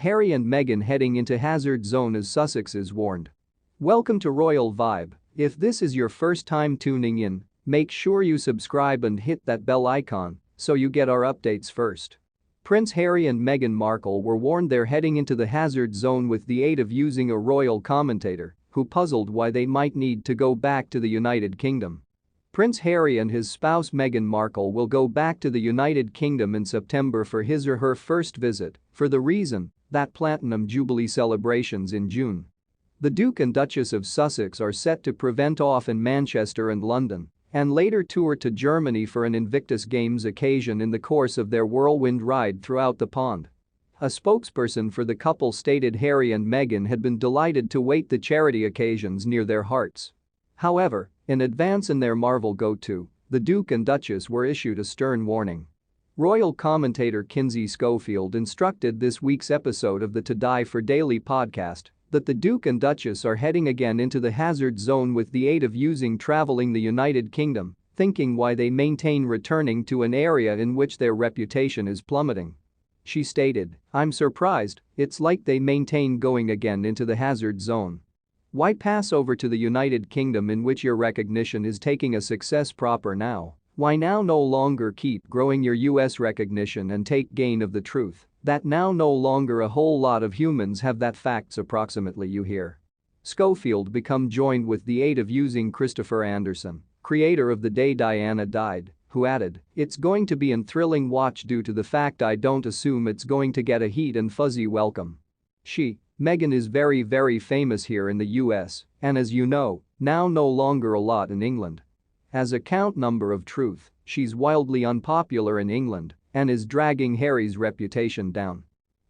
Harry and Meghan heading into hazard zone as Sussexes warned. Welcome to Royal Vibe. If this is your first time tuning in, make sure you subscribe and hit that bell icon so you get our updates first. Prince Harry and Meghan Markle were warned they're heading into the hazard zone with the aid of using a royal commentator who puzzled why they might need to go back to the United Kingdom. Prince Harry and his spouse Meghan Markle will go back to the United Kingdom in September for his or her first visit, for the reason that Platinum Jubilee celebrations in June. The Duke and Duchess of Sussex are set to prevent off in Manchester and London and later tour to Germany for an Invictus Games occasion in the course of their whirlwind ride throughout the pond. A spokesperson for the couple stated Harry and Meghan had been delighted to wait the charity occasions near their hearts. However, in advance in their Marvel go-to, the Duke and Duchess were issued a stern warning. Royal commentator Kinsey Schofield instructed this week's episode of the To Die For Daily podcast that the Duke and Duchess are heading again into the hazard zone with the aid of using traveling the United Kingdom, thinking why they maintain returning to an area in which their reputation is plummeting. She stated, "I'm surprised, it's like they maintain going again into the hazard zone. Why pass over to the United Kingdom in which your recognition is taking a success proper now? Why now no longer keep growing your US recognition and take gain of the truth that now no longer a whole lot of humans have that facts approximately you hear?" Schofield become joined with the aid of using Christopher Anderson, creator of The Day Diana Died, who added, "It's going to be an thrilling watch due to the fact I don't assume it's going to get a heat and fuzzy welcome. Meghan is very famous here in the US, and as you know, now no longer a lot in England. As a count number of truth, she's wildly unpopular in England and is dragging Harry's reputation down."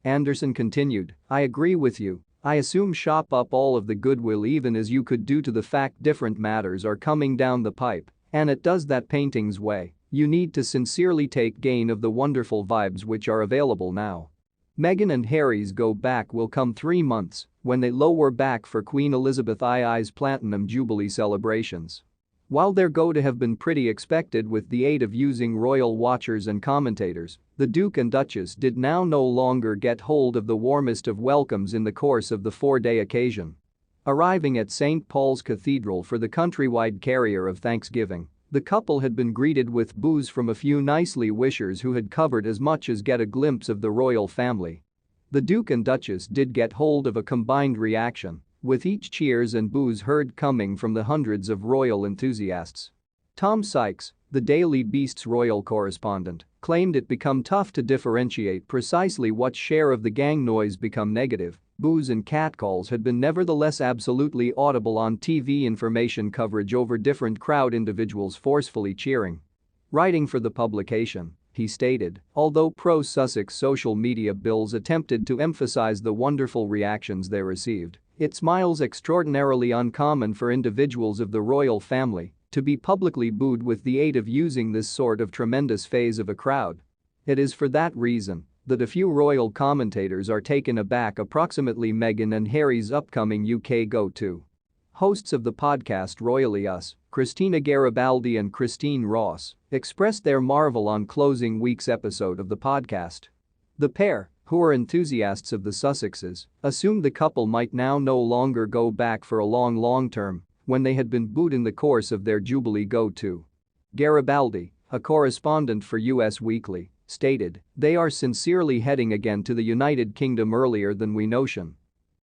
Anderson continued, "I agree with you. I assume shop up all of the goodwill even as you could due to the fact different matters are coming down the pipe, and it does that painting's way. You need to sincerely take gain of the wonderful vibes which are available now." Meghan and Harry's go back will come 3 months when they lower back for Queen Elizabeth II's Platinum Jubilee celebrations. While their go to have been pretty expected with the aid of using royal watchers and commentators, the Duke and Duchess did now no longer get hold of the warmest of welcomes in the course of the 4-day occasion. Arriving at St. Paul's Cathedral for the countrywide carrier of Thanksgiving, the couple had been greeted with boos from a few nicely wishers who had covered as much as get a glimpse of the royal family. The Duke and Duchess did get hold of a combined reaction, with each cheers and boos heard coming from the hundreds of royal enthusiasts. Tom Sykes, the Daily Beast's royal correspondent, claimed it become tough to differentiate precisely what share of the gang noise become negative. Boos and catcalls had been nevertheless absolutely audible on TV information coverage over different crowd individuals forcefully cheering. Writing for the publication, he stated, although pro-Sussex social media bills attempted to emphasize the wonderful reactions they received, it's miles extraordinarily uncommon for individuals of the royal family to be publicly booed with the aid of using this sort of tremendous phase of a crowd. It is for that reason that a few royal commentators are taken aback approximately Meghan and Harry's upcoming UK go-to. Hosts of the podcast Royally Us, Christina Garibaldi and Christine Ross, expressed their marvel on closing week's episode of the podcast. The pair, who are enthusiasts of the Sussexes, assumed the couple might now no longer go back for a long term when they had been booed in the course of their Jubilee go-to. Garibaldi, a correspondent for US Weekly, stated, "They are sincerely heading again to the United Kingdom earlier than we notion."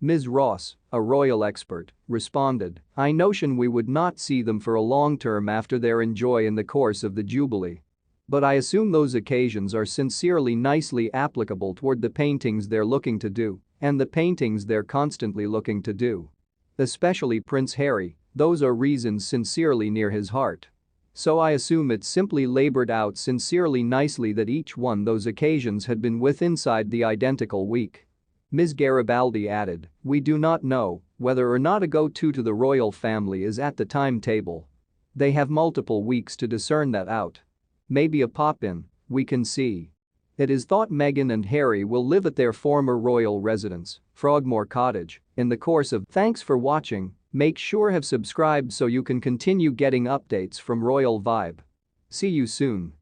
Ms. Ross, a royal expert, responded, "I notion we would not see them for a long term after their enjoy in the course of the Jubilee. But I assume those occasions are sincerely nicely applicable toward the paintings they're looking to do and the paintings they're constantly looking to do. Especially Prince Harry, those are reasons sincerely near his heart. So I assume it's simply labored out sincerely nicely that each one those occasions had been with inside the identical week." Ms. Garibaldi added, "We do not know whether or not a go-to to the royal family is at the timetable. They have multiple weeks to discern that out. Maybe a pop-in, we can see." It is thought Meghan and Harry will live at their former royal residence, Frogmore Cottage, in the course of. Thanks for watching. Make sure have subscribed so you can continue getting updates from Royal Vibe. See you soon.